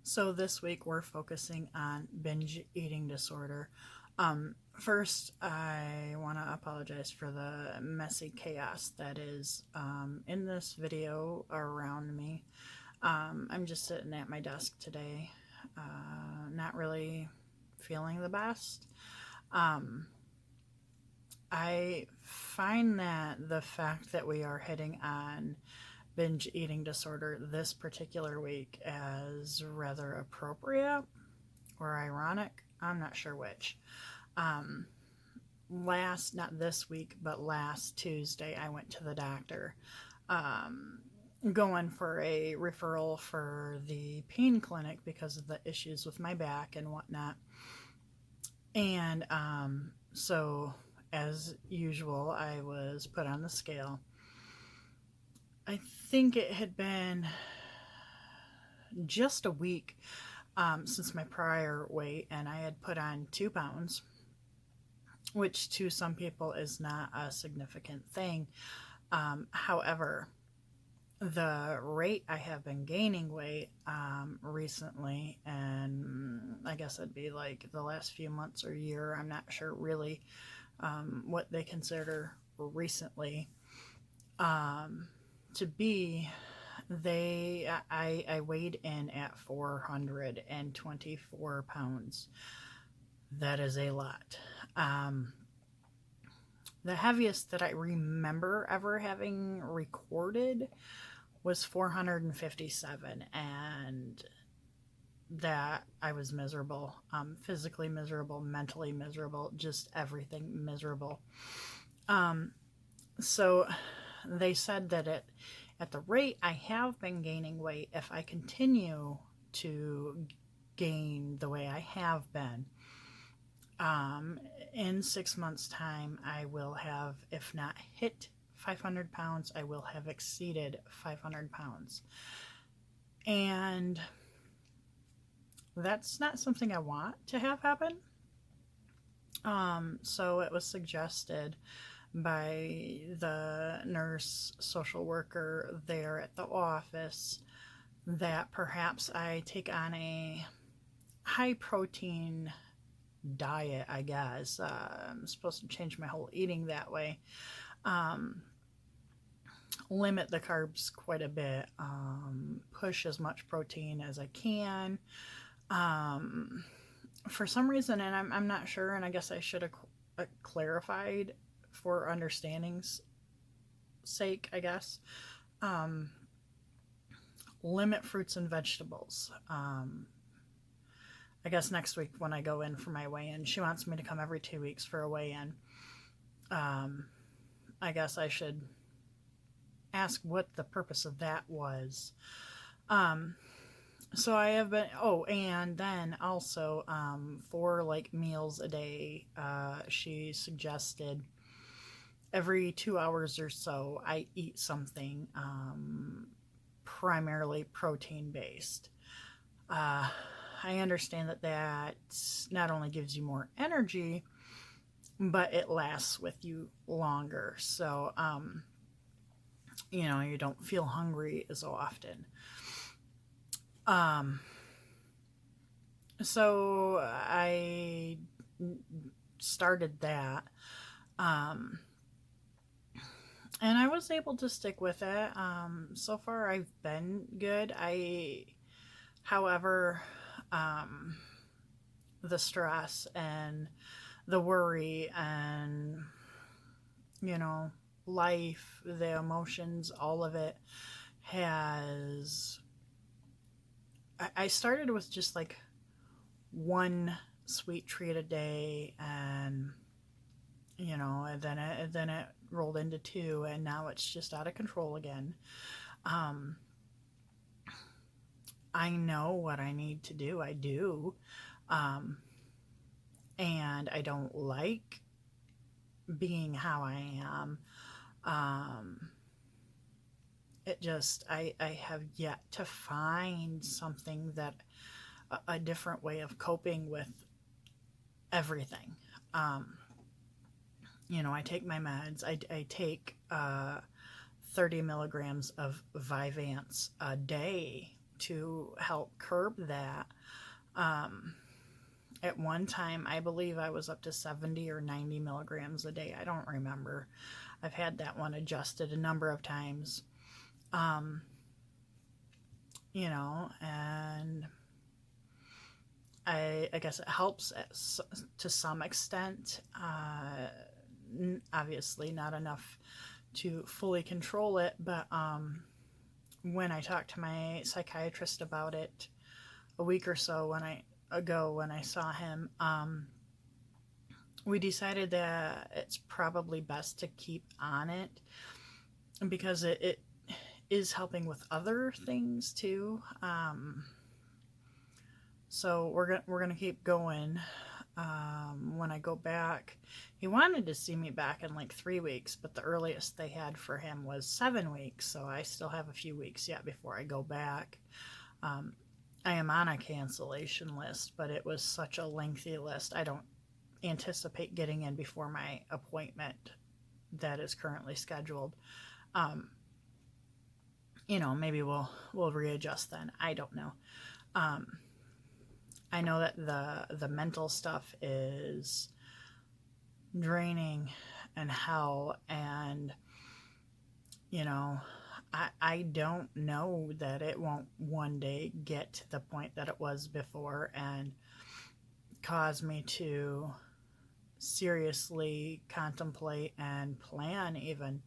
So this week we're focusing on binge eating disorder. First, I want to apologize for the messy chaos that is in this video around me. I'm just sitting at my desk today, not really feeling the best. I find that the fact that we are hitting on binge eating disorder this particular week as rather appropriate or ironic. I'm not sure which. Not this week, but last Tuesday, I went to the doctor, going for a referral for the pain clinic because of the issues with my back and whatnot. And so, as usual, I was put on the scale. I think it had been just a week since my prior weight, and I had put on 2 pounds, which to some people is not a significant thing. However, the rate I have been gaining weight recently, and I guess it'd be like the last few months or year, I'm not sure really what they consider recently, to be, I weighed in at 424 pounds. That is a lot. The heaviest that I remember ever having recorded was 457, and that I was miserable, physically miserable, mentally miserable, just everything miserable. So they said that at the rate I have been gaining weight, if I continue to gain the way I have been, in 6 months' time, I will have, if not hit 500 pounds, I will have exceeded 500 pounds. And that's not something I want to have happen. So it was suggested by the nurse social worker there at the office that perhaps I take on a high protein diet, I guess. I'm supposed to change my whole eating that way. Limit the carbs quite a bit. Push as much protein as I can. For some reason, and I'm not sure, and I guess I should have clarified for understanding's sake, I guess. Limit fruits and vegetables. I guess next week when I go in for my weigh-in, she wants me to come every 2 weeks for a weigh-in. I guess I should ask what the purpose of that was. So I have been, and then also, for like meals a day, she suggested every 2 hours or so, I eat something, primarily protein based. I understand that not only gives you more energy, but it lasts with you longer. So, you don't feel hungry as often. So I started that. And I was able to stick with it. So far I've been good. However, the stress and the worry and, life, the emotions, all of it has, I started with just like one sweet treat a day, and, and then it rolled into 2, and now it's just out of control again. I know what I need to do. I do. And I don't like being how I am. I have yet to find something a different way of coping with everything. I take my meds. I take 30 milligrams of Vyvanse a day to help curb that. At one time, I believe I was up to 70 or 90 milligrams a day. I don't remember. I've had that one adjusted a number of times. Um, and I guess it helps to some extent. Obviously, not enough to fully control it, but when I talked to my psychiatrist about it a week or so when I saw him, we decided that it's probably best to keep on it because it is helping with other things too. So we're gonna keep going. When I go back, he wanted to see me back in like 3 weeks, but the earliest they had for him was 7 weeks. So I still have a few weeks yet before I go back. I am on a cancellation list, but it was such a lengthy list. I don't anticipate getting in before my appointment that is currently scheduled. Maybe we'll readjust then. I don't know. I know that the mental stuff is draining and hell, and I don't know that it won't one day get to the point that it was before and cause me to seriously contemplate and plan even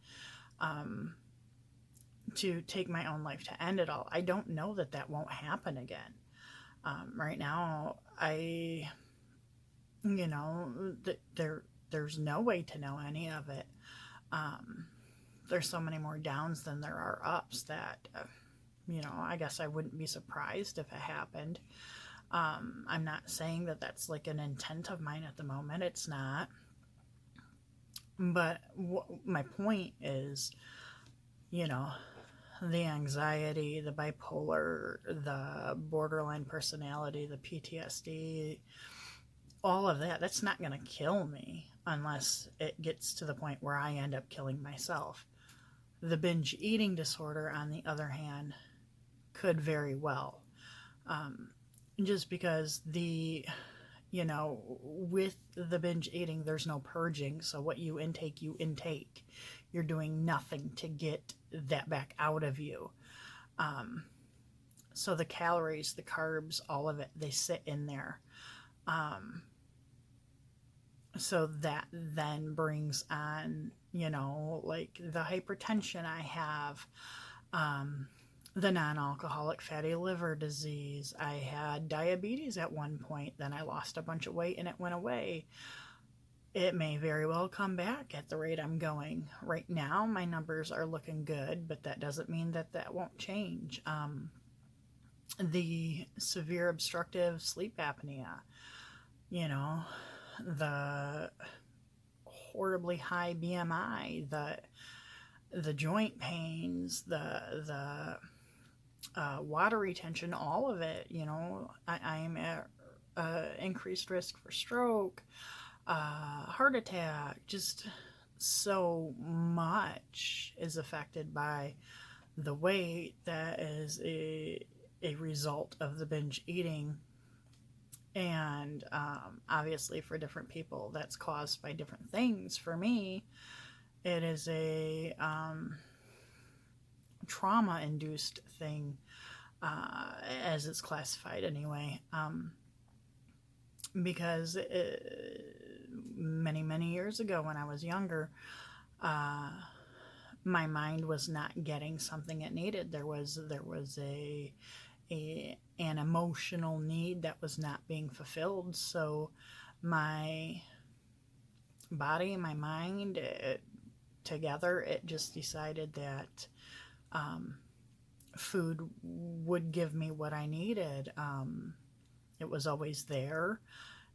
to take my own life, to end it all. I don't know that won't happen again. Right now, there's no way to know any of it. There's so many more downs than there are ups that, I guess I wouldn't be surprised if it happened. I'm not saying that that's like an intent of mine at the moment. It's not. But my point is, the anxiety, the bipolar, the borderline personality, the PTSD, all of that's not going to kill me unless it gets to the point where I end up killing myself. The binge eating disorder, on the other hand, could very well. Just because with the binge eating, there's no purging. So what you intake, you intake. You're doing nothing to get that back out of you. So the calories, the carbs, all of it, they sit in there. So that then brings on, like the hypertension I have, the non-alcoholic fatty liver disease. I had diabetes at one point, then I lost a bunch of weight and it went away. It may very well come back at the rate I'm going. Right now, my numbers are looking good, but that doesn't mean that won't change. The severe obstructive sleep apnea, the horribly high BMI, the joint pains, the water retention, all of it, I'm at increased risk for stroke, heart attack, just so much is affected by the weight that is a result of the binge eating. And obviously for different people that's caused by different things. For me, it is a trauma-induced thing, as it's classified anyway, because many years ago when I was younger, my mind was not getting something it needed. There was an emotional need that was not being fulfilled. So my body and my mind together, it just decided that food would give me what I needed. It was always there,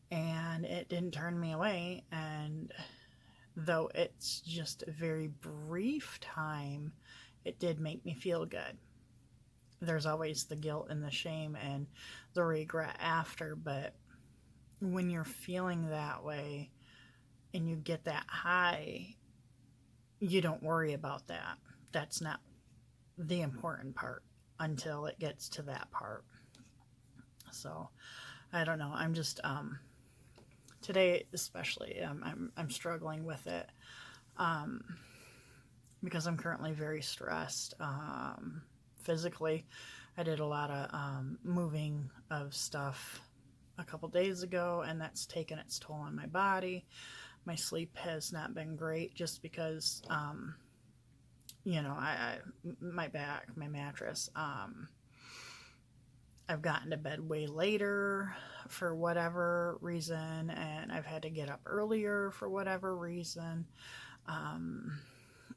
and it didn't turn me away. And though it's just a very brief time, it did make me feel good. There's always the guilt and the shame and the regret after, but when you're feeling that way and you get that high, you don't worry about that. That's not the important part. until it gets to that part. So I don't know. I'm just today especially I'm struggling with it because I'm currently very stressed physically. I did a lot of moving of stuff a couple days ago, and that's taken its toll on my body. My sleep has not been great just because my back, my mattress, I've gotten to bed way later for whatever reason, and I've had to get up earlier for whatever reason.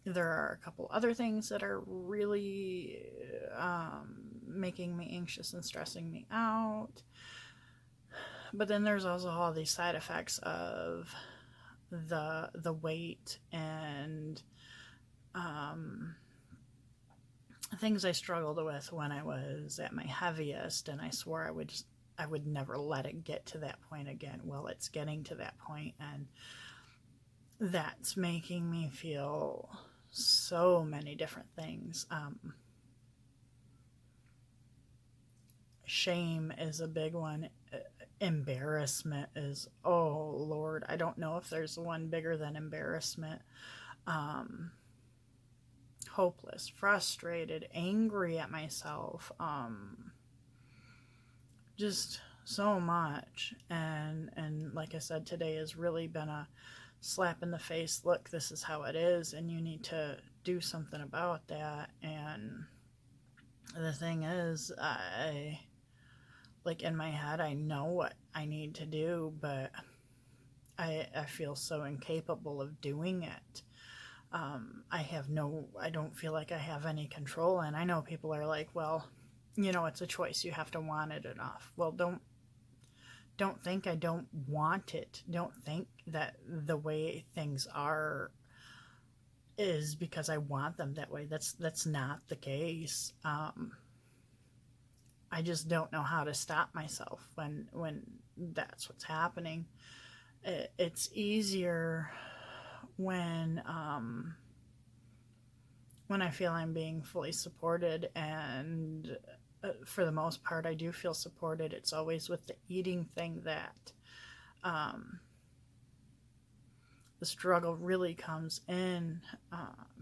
There are a couple other things that are really making me anxious and stressing me out. But then there's also all these side effects of the weight and things I struggled with when I was at my heaviest, and I swore I would never let it get to that point again. Well, it's getting to that point, and that's making me feel so many different things. Shame is a big one. Embarrassment is, oh Lord, I don't know if there's one bigger than embarrassment. Hopeless, frustrated, angry at myself, just so much. And like I said, today has really been a slap in the face. Look, this is how it is, and you need to do something about that. And the thing is, in my head, I know what I need to do, but I feel so incapable of doing it. I don't feel like I have any control. And I know people are like, well, it's a choice. You have to want it enough. Well, don't think I don't want it. Don't think that the way things are is because I want them that way. That's not the case. I just don't know how to stop myself when that's what's happening. It's easier when I feel I'm being fully supported, and for the most part I do feel supported. It's always with the eating thing that the struggle really comes in,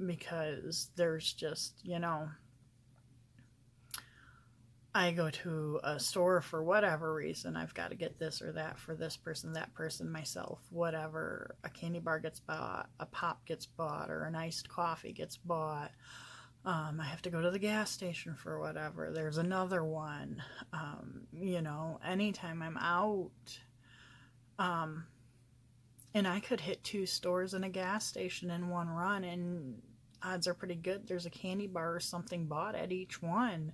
because there's just, I go to a store for whatever reason. I've got to get this or that for this person, that person, myself, whatever. A candy bar gets bought, a pop gets bought, or an iced coffee gets bought. I have to go to the gas station for whatever. There's another one. Anytime I'm out, and I could hit 2 stores and a gas station in one run, and odds are pretty good there's a candy bar or something bought at each one.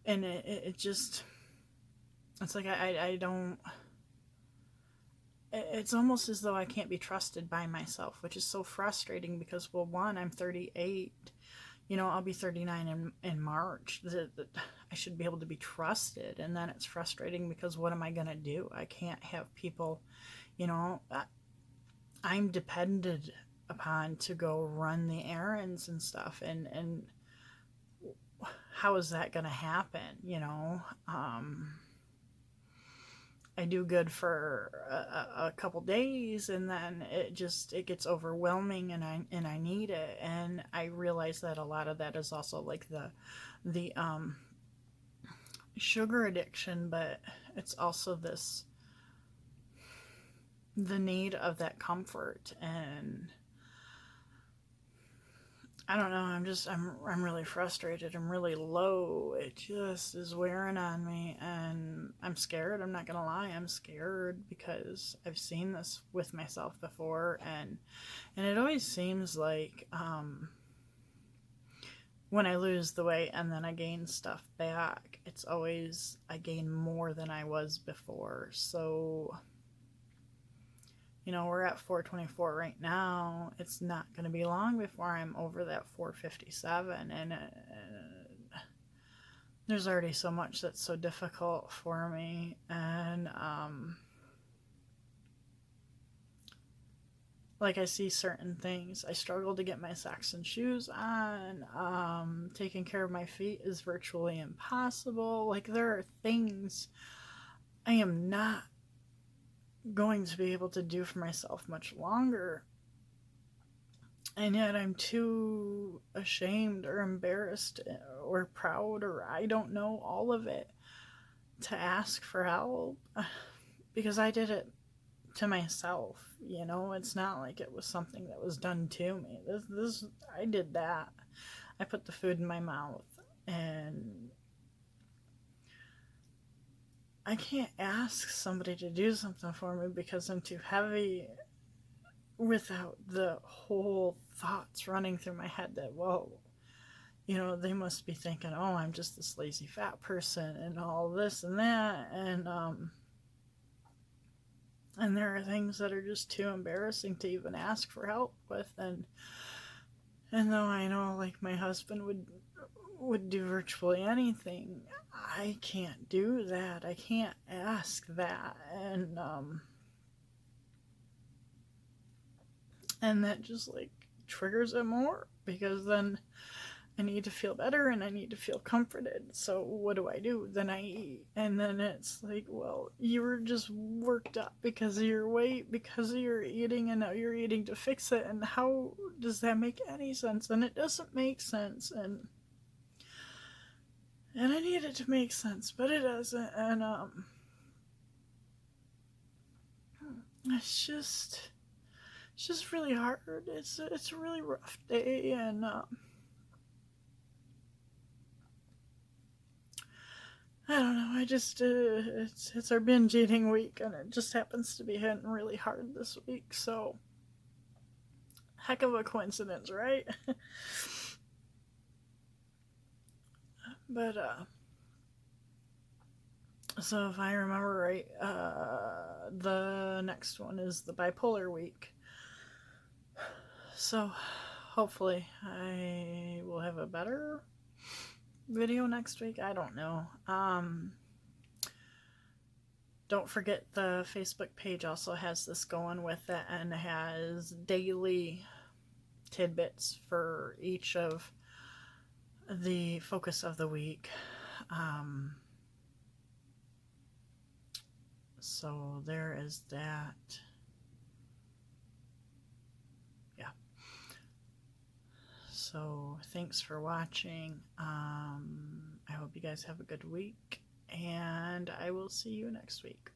And it just, it's like I don't, it's almost as though I can't be trusted by myself, which is so frustrating because, well, one, I'm 38, I'll be 39 in March. I should be able to be trusted. And then it's frustrating because what am I going to do? I can't have people, I'm depended upon to go run the errands and stuff. And how is that going to happen? I do good for a couple days, and then it gets overwhelming, and I need it. And I realize that a lot of that is also like the sugar addiction, but it's also the need of that comfort. And I don't know, I'm really frustrated. I'm really low. It just is wearing on me, and I'm scared. I'm not gonna lie, I'm scared because I've seen this with myself before, and it always seems like when I lose the weight and then I gain stuff back, it's always I gain more than I was before. So we're at 424 right now. It's not going to be long before I'm over that 457. And there's already so much that's so difficult for me. And like, I see certain things. I struggle to get my socks and shoes on. Taking care of my feet is virtually impossible. Like, there are things I am not going to be able to do for myself much longer. And yet I'm too ashamed or embarrassed or proud, or I don't know, all of it, to ask for help, because I did it to myself. It's not like it was something that was done to me. This I did that. I put the food in my mouth, and I can't ask somebody to do something for me because I'm too heavy, without the whole thoughts running through my head that, well, they must be thinking, oh, I'm just this lazy fat person and all this and that, and there are things that are just too embarrassing to even ask for help with. And though I know, like, my husband would do virtually anything, I can't do that. I can't ask that. And that just, like, triggers it more, because then I need to feel better and I need to feel comforted. So what do? Then I eat. And then it's like, well, you were just worked up because of your weight, because of your eating, and now you're eating to fix it. And how does that make any sense? And it doesn't make sense. And I need it to make sense, but it doesn't. And it's just really hard. It's a really rough day, and I don't know. I just it's our binge eating week, and it just happens to be hitting really hard this week. So, heck of a coincidence, right? But so if I remember right, the next one is the bipolar week. So hopefully I will have a better video next week. I don't know. Don't forget, the Facebook page also has this going with it and has daily tidbits for each of the focus of the week. So there is that. Yeah. So thanks for watching. I hope you guys have a good week, and I will see you next week.